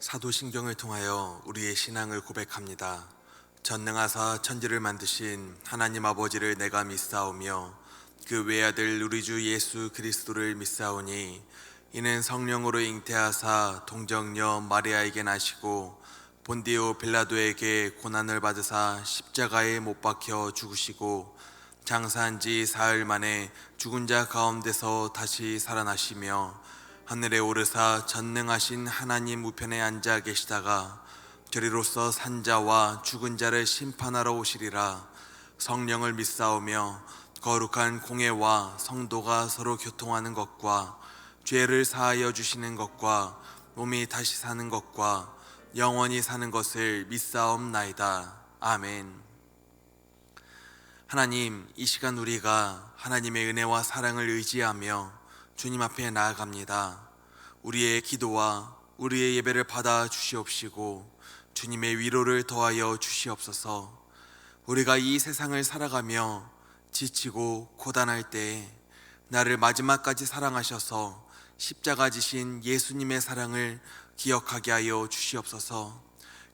사도신경을 통하여 우리의 신앙을 고백합니다. 전능하사 천지를 만드신 하나님 아버지를 내가 믿사오며 그 외아들 우리 주 예수 그리스도를 믿사오니 이는 성령으로 잉태하사 동정녀 마리아에게 나시고 본디오 빌라도에게 고난을 받으사 십자가에 못 박혀 죽으시고 장사한 지 사흘 만에 죽은 자 가운데서 다시 살아나시며 하늘에 오르사 전능하신 하나님 우편에 앉아 계시다가 저리로서 산 자와 죽은 자를 심판하러 오시리라. 성령을 믿사오며 거룩한 공회와 성도가 서로 교통하는 것과 죄를 사하여 주시는 것과 몸이 다시 사는 것과 영원히 사는 것을 믿사옵나이다. 아멘. 하나님, 이 시간 우리가 하나님의 은혜와 사랑을 의지하며 주님 앞에 나아갑니다. 우리의 기도와 우리의 예배를 받아 주시옵시고 주님의 위로를 더하여 주시옵소서. 우리가 이 세상을 살아가며 지치고 고단할 때에 나를 마지막까지 사랑하셔서 십자가 지신 예수님의 사랑을 기억하게 하여 주시옵소서.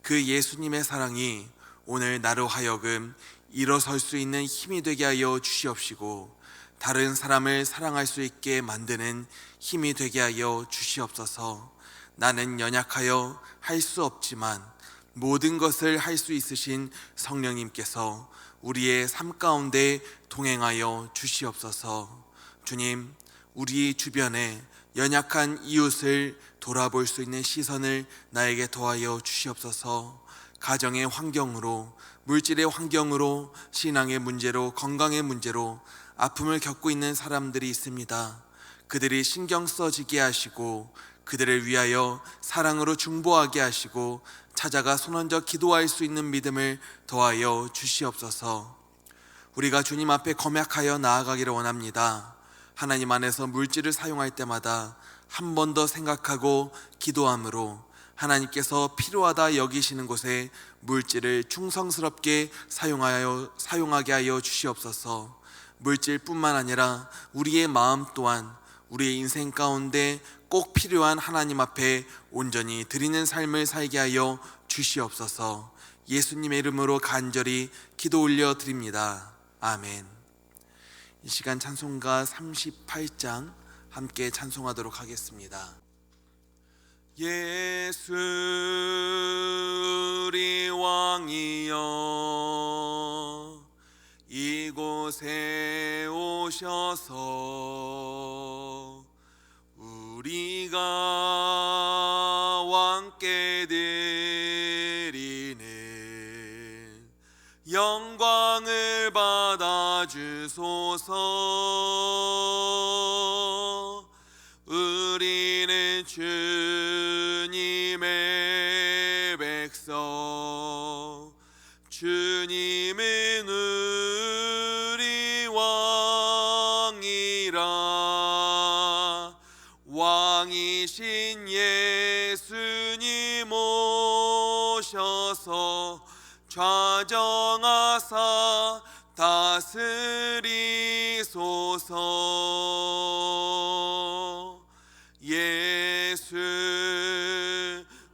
그 예수님의 사랑이 오늘 나로 하여금 일어설 수 있는 힘이 되게 하여 주시옵시고 다른 사람을 사랑할 수 있게 만드는 힘이 되게 하여 주시옵소서. 나는 연약하여 할 수 없지만 모든 것을 할 수 있으신 성령님께서 우리의 삶 가운데 동행하여 주시옵소서. 주님, 우리 주변에 연약한 이웃을 돌아볼 수 있는 시선을 나에게 더하여 주시옵소서. 가정의 환경으로, 물질의 환경으로, 신앙의 문제로, 건강의 문제로 아픔을 겪고 있는 사람들이 있습니다. 그들이 신경 써지게 하시고 그들을 위하여 사랑으로 중보하게 하시고 찾아가 손얹어 기도할 수 있는 믿음을 더하여 주시옵소서. 우리가 주님 앞에 검약하여 나아가기를 원합니다. 하나님 안에서 물질을 사용할 때마다 한 번 더 생각하고 기도함으로 하나님께서 필요하다 여기시는 곳에 물질을 충성스럽게 사용하게 하여 주시옵소서. 물질뿐만 아니라 우리의 마음 또한 우리의 인생 가운데 꼭 필요한 하나님 앞에 온전히 드리는 삶을 살게 하여 주시옵소서. 예수님의 이름으로 간절히 기도 올려 드립니다. 아멘. 이 시간 찬송가 38장 함께 찬송하도록 하겠습니다. 예수 우리 왕이여 이곳에 오셔서 우리가 왕께 드리는 영광을 받아 주소서. 우리는 주님의 백성, 주님은 우리 왕이라. 왕이신 예수님 오셔서 좌정하사 다스리소서. 예수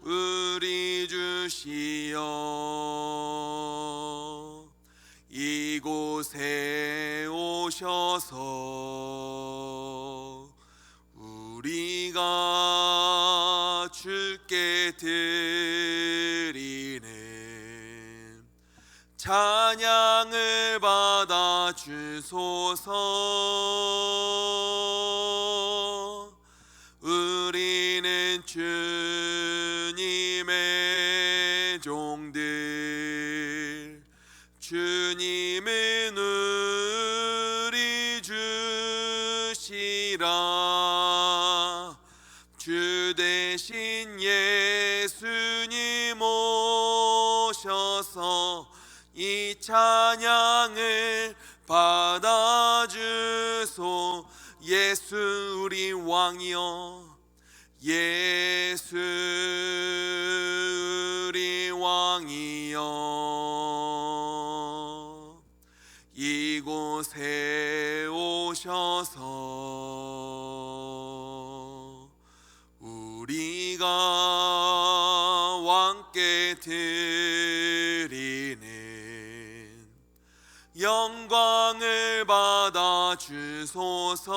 우리 주시여 이곳에 오셔서 우리가 주께 드리는 찬양을 받아 주소서. 우리는 주님의 종들, 주님은 우리 주시라. 주 대신 예수님 오셔서 이 찬양을 받아주소. 예수 우리 왕이여 예수 우리 왕이여 이곳에 오셔서 우리가 드리는 영광을 받아 주소서.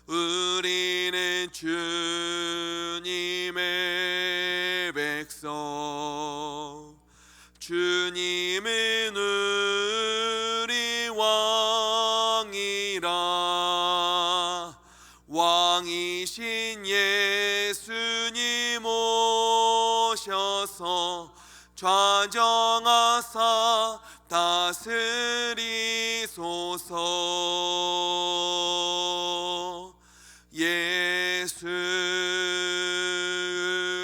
우리는 주님의 백성, 주님은 우리 왕이라. 왕이신 예수님 오셔서 좌정하사 다스리소서. 예수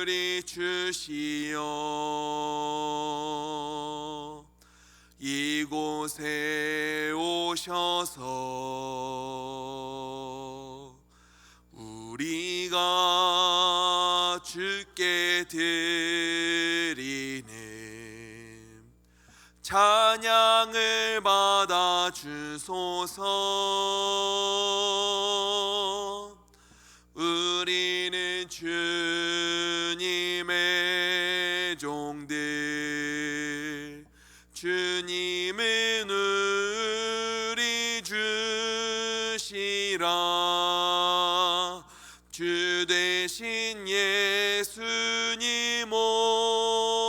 우리 주시여 이곳에 오셔서 우리가 주께 드리는 찬양을 받아 주소서. 우리는 주님의 종들, 주님은 우리 주시라. 주 되신 예수님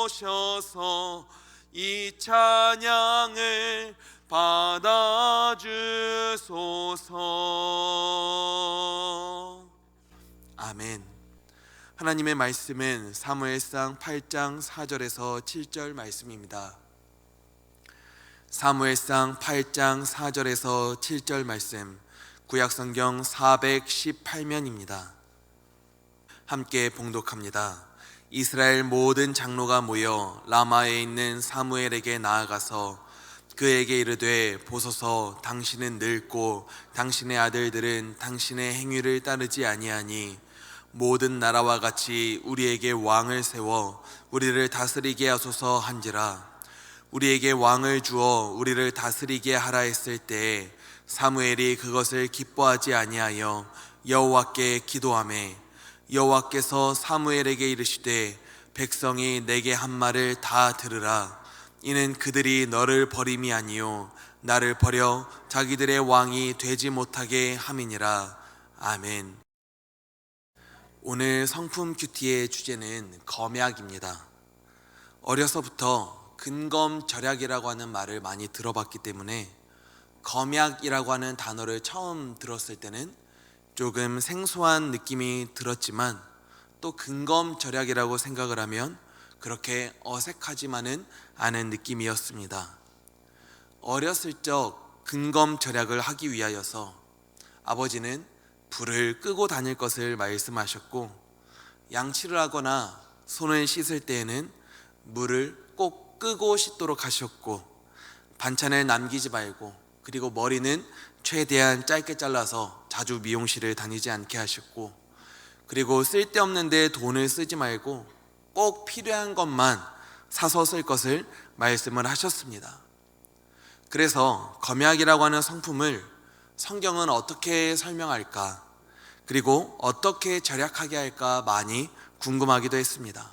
오셔서 이 찬양을 받아 주소서. 아멘. 하나님의 말씀은 사무엘상 8장 4절에서 7절 말씀입니다. 사무엘상 8장 4절에서 7절 말씀, 구약성경 418면입니다. 함께 봉독합니다. 이스라엘 모든 장로가 모여 라마에 있는 사무엘에게 나아가서 그에게 이르되, 보소서, 당신은 늙고 당신의 아들들은 당신의 행위를 따르지 아니하니 모든 나라와 같이 우리에게 왕을 세워 우리를 다스리게 하소서 한지라. 우리에게 왕을 주어 우리를 다스리게 하라 했을 때에 사무엘이 그것을 기뻐하지 아니하여 여호와께 기도하매, 여호와께서 사무엘에게 이르시되, 백성이 내게 한 말을 다 들으라. 이는 그들이 너를 버림이 아니요 나를 버려 자기들의 왕이 되지 못하게 함이니라. 아멘. 오늘 성품 큐티의 주제는 검약입니다. 어려서부터 근검절약이라고 하는 말을 많이 들어봤기 때문에 검약이라고 하는 단어를 처음 들었을 때는 조금 생소한 느낌이 들었지만, 또 근검절약이라고 생각을 하면 그렇게 어색하지만은 않은 느낌이었습니다. 어렸을 적 근검절약을 하기 위하여서 아버지는 불을 끄고 다닐 것을 말씀하셨고, 양치를 하거나 손을 씻을 때에는 물을 꼭 끄고 씻도록 하셨고, 반찬을 남기지 말고, 그리고 머리는 최대한 짧게 잘라서 자주 미용실을 다니지 않게 하셨고, 그리고 쓸데없는 데 돈을 쓰지 말고 꼭 필요한 것만 사서 쓸 것을 말씀을 하셨습니다. 그래서 검약이라고 하는 성품을 성경은 어떻게 설명할까, 그리고 어떻게 절약하게 할까 많이 궁금하기도 했습니다.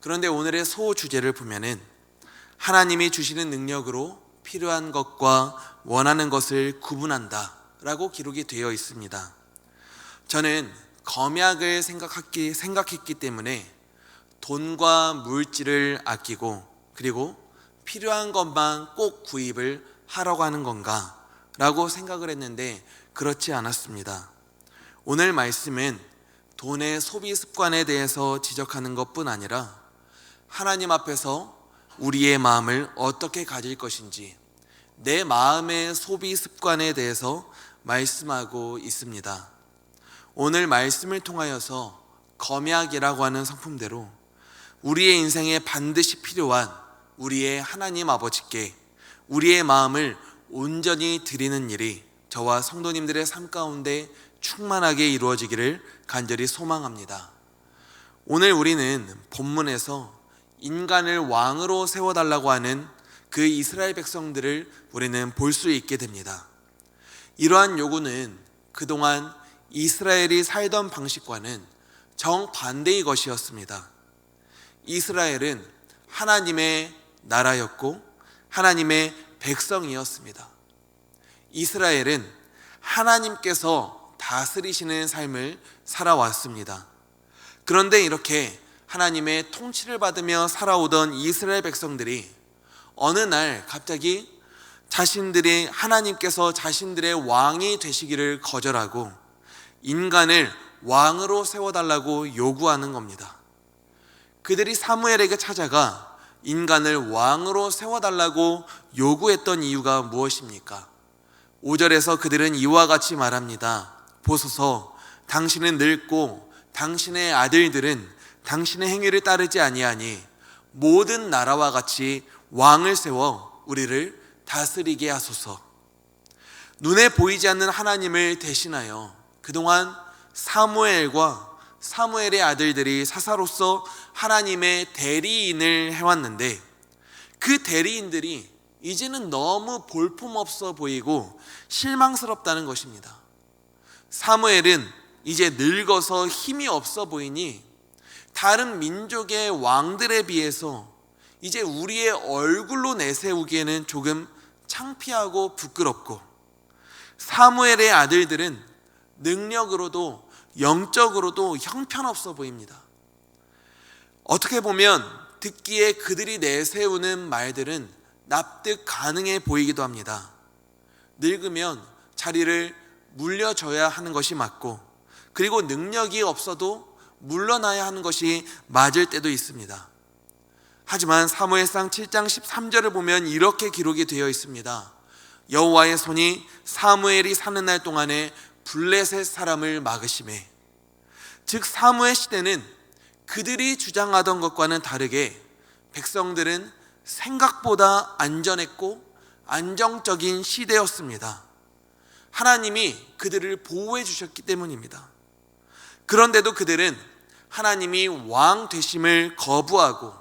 그런데 오늘의 소주제를 보면은 하나님이 주시는 능력으로 필요한 것과 원하는 것을 구분한다 라고 기록이 되어 있습니다. 저는 검약을 생각했기 때문에 돈과 물질을 아끼고, 그리고 필요한 것만 꼭 구입을 하려고 하는 건가 라고 생각을 했는데, 그렇지 않았습니다. 오늘 말씀은 돈의 소비 습관에 대해서 지적하는 것뿐 아니라 하나님 앞에서 우리의 마음을 어떻게 가질 것인지, 내 마음의 소비 습관에 대해서 말씀하고 있습니다. 오늘 말씀을 통하여서 검약이라고 하는 성품대로 우리의 인생에 반드시 필요한 우리의 하나님 아버지께 우리의 마음을 온전히 드리는 일이 저와 성도님들의 삶 가운데 충만하게 이루어지기를 간절히 소망합니다. 오늘 우리는 본문에서 인간을 왕으로 세워달라고 하는 그 이스라엘 백성들을 우리는 볼 수 있게 됩니다. 이러한 요구는 그동안 이스라엘이 살던 방식과는 정반대의 것이었습니다. 이스라엘은 하나님의 나라였고 하나님의 백성이었습니다. 이스라엘은 하나님께서 다스리시는 삶을 살아왔습니다. 그런데 이렇게 하나님의 통치를 받으며 살아오던 이스라엘 백성들이 어느 날 갑자기 자신들이 하나님께서 자신들의 왕이 되시기를 거절하고 인간을 왕으로 세워달라고 요구하는 겁니다. 그들이 사무엘에게 찾아가 인간을 왕으로 세워달라고 요구했던 이유가 무엇입니까? 5절에서 그들은 이와 같이 말합니다. 보소서, 당신은 늙고 당신의 아들들은 당신의 행위를 따르지 아니하니 모든 나라와 같이 왕을 세워 우리를 다스리게 하소서. 눈에 보이지 않는 하나님을 대신하여 그동안 사무엘과 사무엘의 아들들이 사사로서 하나님의 대리인을 해왔는데 그 대리인들이 이제는 너무 볼품없어 보이고 실망스럽다는 것입니다. 사무엘은 이제 늙어서 힘이 없어 보이니 다른 민족의 왕들에 비해서 이제 우리의 얼굴로 내세우기에는 조금 창피하고 부끄럽고, 사무엘의 아들들은 능력으로도 영적으로도 형편없어 보입니다. 어떻게 보면 듣기에 그들이 내세우는 말들은 납득 가능해 보이기도 합니다. 늙으면 자리를 물려줘야 하는 것이 맞고, 그리고 능력이 없어도 물러나야 하는 것이 맞을 때도 있습니다. 하지만 사무엘상 7장 13절을 보면 이렇게 기록이 되어 있습니다. 여호와의 손이 사무엘이 사는 날 동안에 블레셋 사람을 막으시매. 즉 사무엘 시대는 그들이 주장하던 것과는 다르게 백성들은 생각보다 안전했고 안정적인 시대였습니다. 하나님이 그들을 보호해 주셨기 때문입니다. 그런데도 그들은 하나님이 왕 되심을 거부하고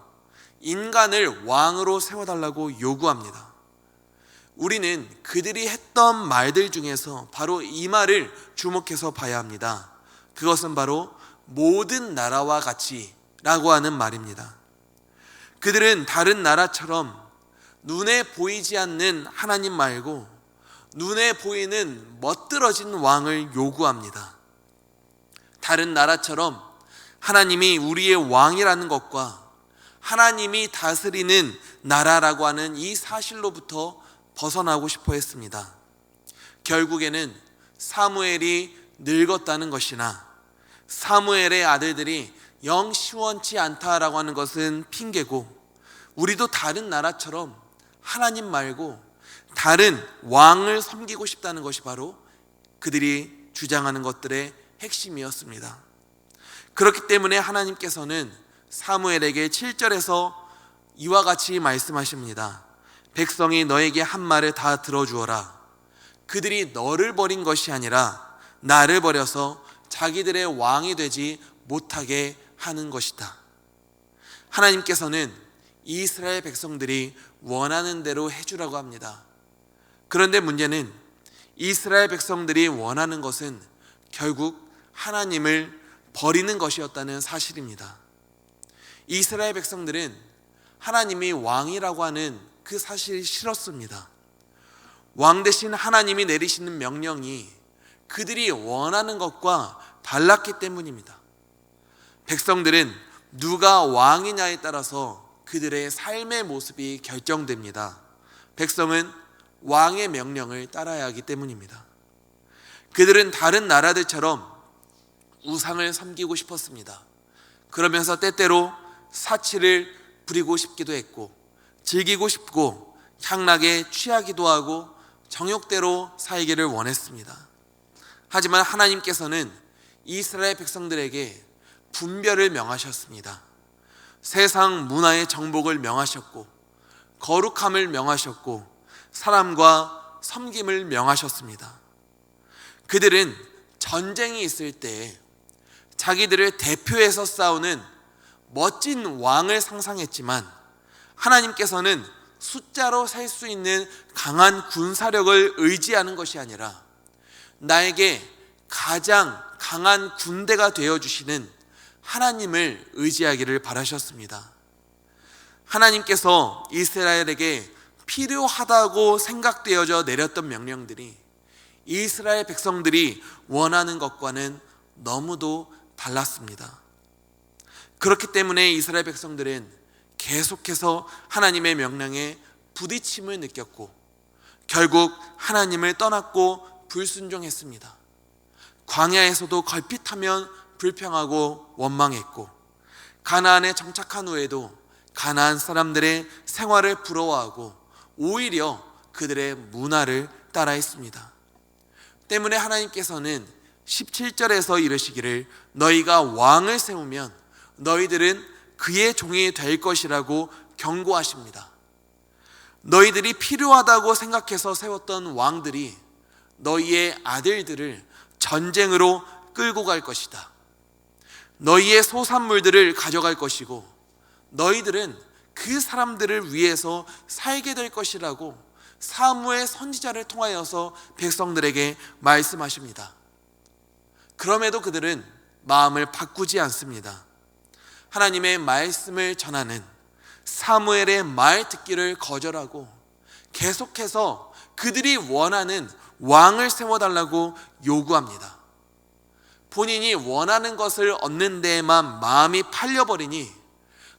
인간을 왕으로 세워달라고 요구합니다. 우리는 그들이 했던 말들 중에서 바로 이 말을 주목해서 봐야 합니다. 그것은 바로 모든 나라와 같이 라고 하는 말입니다. 그들은 다른 나라처럼 눈에 보이지 않는 하나님 말고 눈에 보이는 멋들어진 왕을 요구합니다. 다른 나라처럼 하나님이 우리의 왕이라는 것과 하나님이 다스리는 나라라고 하는 이 사실로부터 벗어나고 싶어 했습니다. 결국에는 사무엘이 늙었다는 것이나 사무엘의 아들들이 영 시원치 않다라고 하는 것은 핑계고, 우리도 다른 나라처럼 하나님 말고 다른 왕을 섬기고 싶다는 것이 바로 그들이 주장하는 것들의 핵심이었습니다. 그렇기 때문에 하나님께서는 사무엘에게 7절에서 이와 같이 말씀하십니다. 백성이 너에게 한 말을 다 들어주어라. 그들이 너를 버린 것이 아니라 나를 버려서 자기들의 왕이 되지 못하게 하는 것이다. 하나님께서는 이스라엘 백성들이 원하는 대로 해주라고 합니다. 그런데 문제는 이스라엘 백성들이 원하는 것은 결국 하나님을 버리는 것이었다는 사실입니다. 이스라엘 백성들은 하나님이 왕이라고 하는 그 사실이 싫었습니다. 왕 대신 하나님이 내리시는 명령이 그들이 원하는 것과 달랐기 때문입니다. 백성들은 누가 왕이냐에 따라서 그들의 삶의 모습이 결정됩니다. 백성은 왕의 명령을 따라야 하기 때문입니다. 그들은 다른 나라들처럼 우상을 섬기고 싶었습니다. 그러면서 때때로 사치를 부리고 싶기도 했고, 즐기고 싶고 향락에 취하기도 하고 정욕대로 살기를 원했습니다. 하지만 하나님께서는 이스라엘 백성들에게 분별을 명하셨습니다. 세상 문화의 정복을 명하셨고 거룩함을 명하셨고 사람과 섬김을 명하셨습니다. 그들은 전쟁이 있을 때 자기들을 대표해서 싸우는 멋진 왕을 상상했지만 하나님께서는 숫자로 셀 수 있는 강한 군사력을 의지하는 것이 아니라 나에게 가장 강한 군대가 되어주시는 하나님을 의지하기를 바라셨습니다. 하나님께서 이스라엘에게 필요하다고 생각되어져 내렸던 명령들이 이스라엘 백성들이 원하는 것과는 너무도 달랐습니다. 그렇기 때문에 이스라엘 백성들은 계속해서 하나님의 명령에 부딪힘을 느꼈고 결국 하나님을 떠났고 불순종했습니다. 광야에서도 걸핏하면 불평하고 원망했고 가나안에 정착한 후에도 가나안 사람들의 생활을 부러워하고 오히려 그들의 문화를 따라했습니다. 때문에 하나님께서는 17절에서 이르시기를 너희가 왕을 세우면 너희들은 그의 종이 될 것이라고 경고하십니다. 너희들이 필요하다고 생각해서 세웠던 왕들이 너희의 아들들을 전쟁으로 끌고 갈 것이다. 너희의 소산물들을 가져갈 것이고 너희들은 그 사람들을 위해서 살게 될 것이라고 사무엘 선지자를 통하여서 백성들에게 말씀하십니다. 그럼에도 그들은 마음을 바꾸지 않습니다. 하나님의 말씀을 전하는 사무엘의 말 듣기를 거절하고 계속해서 그들이 원하는 왕을 세워달라고 요구합니다. 본인이 원하는 것을 얻는 데에만 마음이 팔려버리니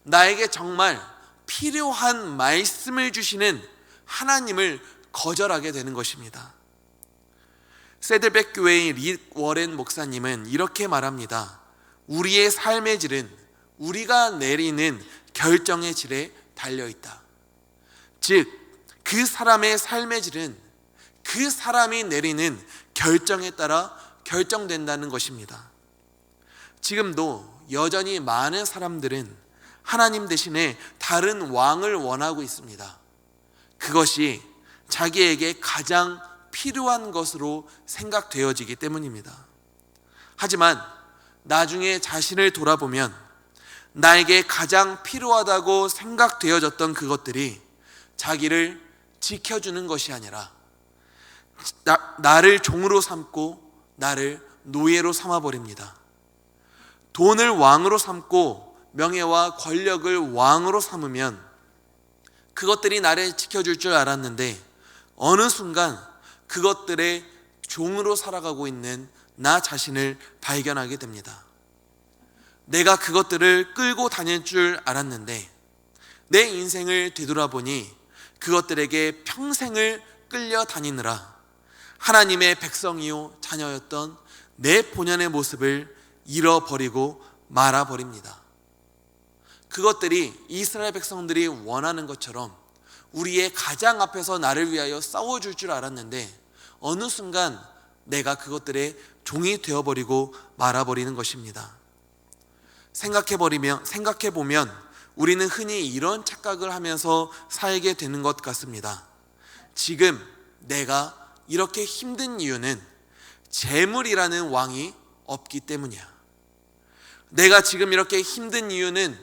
나에게 정말 필요한 말씀을 주시는 하나님을 거절하게 되는 것입니다. 세들백 교회의 릭 워렌 목사님은 이렇게 말합니다. 우리의 삶의 질은 우리가 내리는 결정의 질에 달려있다. 즉, 그 사람의 삶의 질은 그 사람이 내리는 결정에 따라 결정된다는 것입니다. 지금도 여전히 많은 사람들은 하나님 대신에 다른 왕을 원하고 있습니다. 그것이 자기에게 가장 필요한 것으로 생각되어지기 때문입니다. 하지만 나중에 자신을 돌아보면 나에게 가장 필요하다고 생각되어졌던 그것들이 자기를 지켜주는 것이 아니라 나를 종으로 삼고 나를 노예로 삼아버립니다. 돈을 왕으로 삼고 명예와 권력을 왕으로 삼으면 그것들이 나를 지켜줄 줄 알았는데 어느 순간 그것들의 종으로 살아가고 있는 나 자신을 발견하게 됩니다. 내가 그것들을 끌고 다닐 줄 알았는데 내 인생을 되돌아보니 그것들에게 평생을 끌려다니느라 하나님의 백성이요 자녀였던 내 본연의 모습을 잃어버리고 말아버립니다. 그것들이 이스라엘 백성들이 원하는 것처럼 우리의 가장 앞에서 나를 위하여 싸워줄 줄 알았는데 어느 순간 내가 그것들의 종이 되어버리고 말아버리는 것입니다. 생각해보면 우리는 흔히 이런 착각을 하면서 살게 되는 것 같습니다. 지금 내가 이렇게 힘든 이유는 재물이라는 왕이 없기 때문이야. 내가 지금 이렇게 힘든 이유는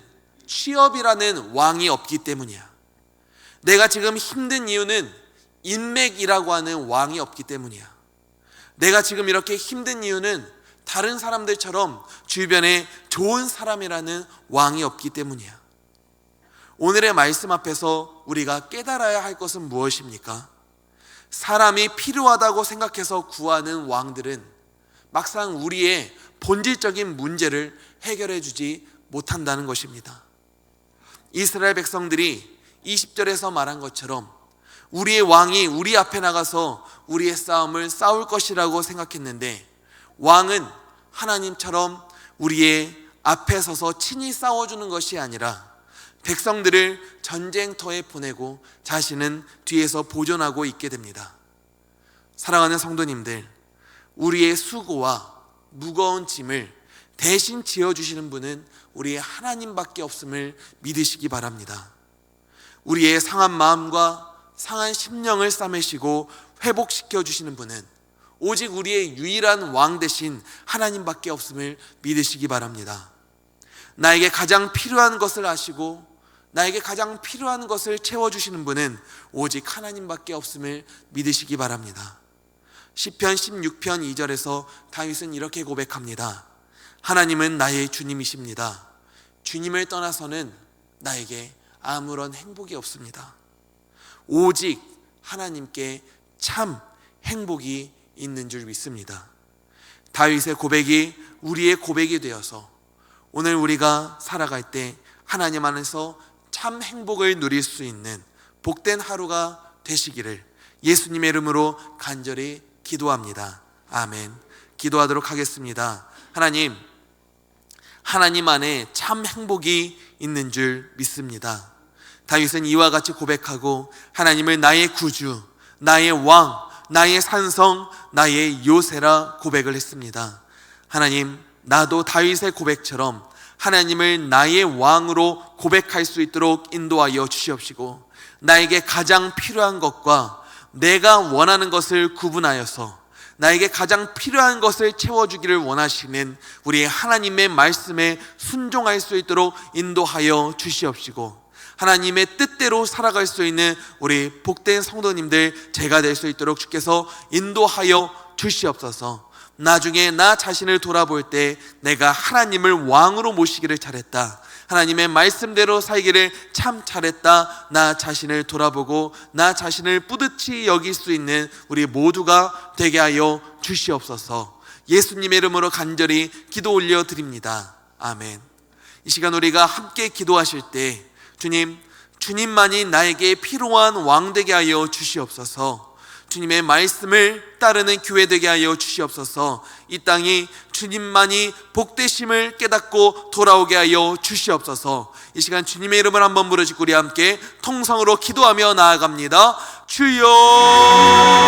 취업이라는 왕이 없기 때문이야. 내가 지금 힘든 이유는 인맥이라고 하는 왕이 없기 때문이야. 내가 지금 이렇게 힘든 이유는 다른 사람들처럼 주변에 좋은 사람이라는 왕이 없기 때문이야. 오늘의 말씀 앞에서 우리가 깨달아야 할 것은 무엇입니까? 사람이 필요하다고 생각해서 구하는 왕들은 막상 우리의 본질적인 문제를 해결해 주지 못한다는 것입니다. 이스라엘 백성들이 20절에서 말한 것처럼 우리의 왕이 우리 앞에 나가서 우리의 싸움을 싸울 것이라고 생각했는데 왕은 하나님처럼 우리의 앞에 서서 친히 싸워주는 것이 아니라 백성들을 전쟁터에 보내고 자신은 뒤에서 보존하고 있게 됩니다. 사랑하는 성도님들, 우리의 수고와 무거운 짐을 대신 지어주시는 분은 우리의 하나님밖에 없음을 믿으시기 바랍니다. 우리의 상한 마음과 상한 심령을 싸매시고 회복시켜 주시는 분은 오직 우리의 유일한 왕 되신 하나님밖에 없음을 믿으시기 바랍니다. 나에게 가장 필요한 것을 아시고 나에게 가장 필요한 것을 채워주시는 분은 오직 하나님밖에 없음을 믿으시기 바랍니다. 시편 16편 2절에서 다윗은 이렇게 고백합니다. 하나님은 나의 주님이십니다. 주님을 떠나서는 나에게 아무런 행복이 없습니다. 오직 하나님께 참 행복이 있는 줄 믿습니다. 다윗의 고백이 우리의 고백이 되어서 오늘 우리가 살아갈 때 하나님 안에서 참 행복을 누릴 수 있는 복된 하루가 되시기를 예수님의 이름으로 간절히 기도합니다. 아멘. 기도하도록 하겠습니다. 하나님 안에 참 행복이 있는 줄 믿습니다. 다윗은 이와 같이 고백하고 하나님을 나의 구주, 나의 왕, 나의 산성, 나의 요새라 고백을 했습니다. 하나님, 나도 다윗의 고백처럼 하나님을 나의 왕으로 고백할 수 있도록 인도하여 주시옵시고, 나에게 가장 필요한 것과 내가 원하는 것을 구분하여서 나에게 가장 필요한 것을 채워주기를 원하시는 우리 하나님의 말씀에 순종할 수 있도록 인도하여 주시옵시고, 하나님의 뜻대로 살아갈 수 있는 우리 복된 성도님들 제가 될 수 있도록 주께서 인도하여 주시옵소서. 나중에 나 자신을 돌아볼 때 내가 하나님을 왕으로 모시기를 잘했다, 하나님의 말씀대로 살기를 참 잘했다, 나 자신을 돌아보고 나 자신을 뿌듯이 여길 수 있는 우리 모두가 되게 하여 주시옵소서. 예수님의 이름으로 간절히 기도 올려드립니다. 아멘. 이 시간 우리가 함께 기도하실 때 주님만이 나에게 필요한 왕 되게 하여 주시옵소서. 주님의 말씀을 따르는 교회 되게 하여 주시옵소서. 이 땅이 주님만이 복되심을 깨닫고 돌아오게 하여 주시옵소서. 이 시간 주님의 이름을 한번 부르짖고 우리 함께 통성으로 기도하며 나아갑니다. 주여